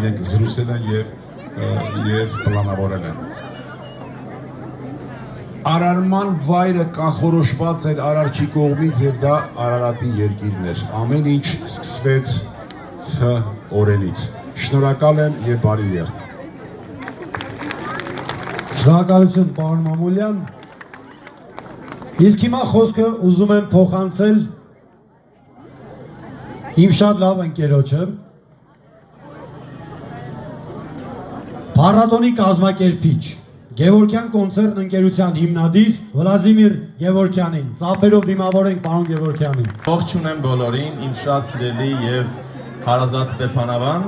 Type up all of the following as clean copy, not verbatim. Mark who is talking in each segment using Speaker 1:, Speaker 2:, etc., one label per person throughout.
Speaker 1: իրենք զրուցել են և պլանավորել են։ Արարման վայրը կանխորոշված էր Արարչի կողմից և դա Արարատի երկիրն էր։ Ամեն ինչ սկսվեց Ց օրենից։ Շնորհակալ եմ և բարի երթ։
Speaker 2: Շնորհակալություն, պարոն Մամուլյան։ Իսկ հիմա խոսքը ուզում եմ փոխանցել իմ շատ լավ ընկերոջը, փառատոնի կազմակերպիչ Գևորգյան կոնցերն ընկերության հիմնադիր Վլադիմիր Գևորգյանին։ Ծափերով դիմավորենք պարոն Գևորգյանին։
Speaker 3: Ողջույն եմ բոլորին, իմ շատ սիրելի եւ հարազատ Ստեփանավան։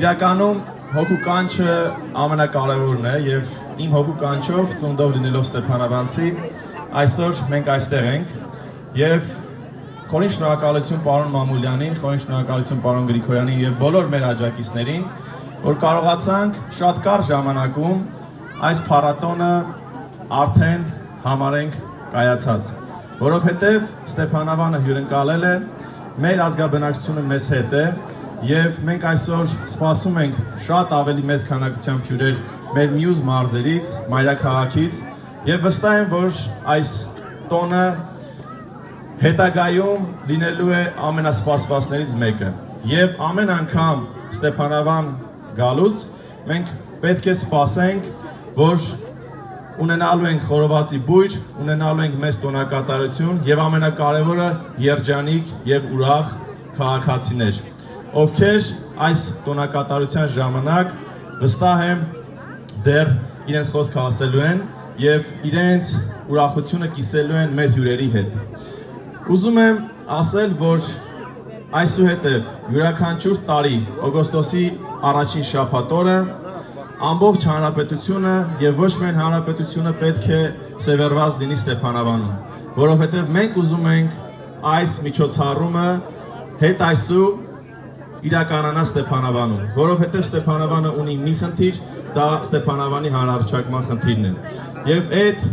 Speaker 3: Իրականում հոգու կանչը ամենակարևորն է եւ իմ հոգու կանչով ծննդով լինելով Ստեփանավանցի այսօր մենք այստեղ ենք եւ խորին շնորհակալություն պարոն Մամուլյանին, խորին շնորհակալություն պարոն Գրիգորյանին եւ բոլոր մեր աջակիցներին, որ կարողացանք շատ կարճ ժամանակում այս փառատոնը արդեն համարենք կայացած, որովհետեւ Ստեփանավանը հյուրընկալել է, մեր ազգաբնակչությունը մեզ հետ է եւ մենք այսօր սպասում ենք շատ ավելի մեծ քանակությամբ հյուրեր մեր մյուս մարզերից, մայրաքաղաքից եւ վստահ եմ, որ այս տոնը հետագայում լինելու է ամենասպասվածներից մեկը եւ ամեն անգամ Ստեփանավան գալուց մենք պետք է սպասենք, որ ունենալու ենք խորովածի բույր, ունենալու ենք մեծ տոնակատարություն եւ ամենակարևորը երջանիկ եւ ուրախ քաղաքացիներ, ովքեր այս տոնակատարության ժամանակ վստահ եմ դեռ իրենց խոսքը ասելու են եւ իրենց ուրախությունը կիսելու են մեր հյուրերի հետ։ Ուզում եմ ասել, որ այսուհետև յուրաքանչյուր տարի օգոստոսի առաջին շաբաթ օրը ամբողջ հանրապետությունը եւ ոչ միայն հանրապետությունը պետք է սևեռված լինի Ստեփանավանում, որովհետեւ մենք ուզում ենք այս միջոցառումը հետ այսու իրականանա Ստեփանավանում, որովհետեւ Ստեփանավանը ունի մի խնդիր, դա Ստեփանավանի հանրահռչակման խնդիրն է։ Եվ այդ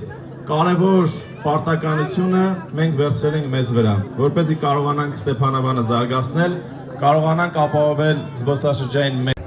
Speaker 3: կարևոր պարտականությունը մենք վերցրել ենք մեզ վրա, որպեսզի կարողանանք Ստեփանավանը զարգացնել, կարողանանք ապահովել զբոսաշրջային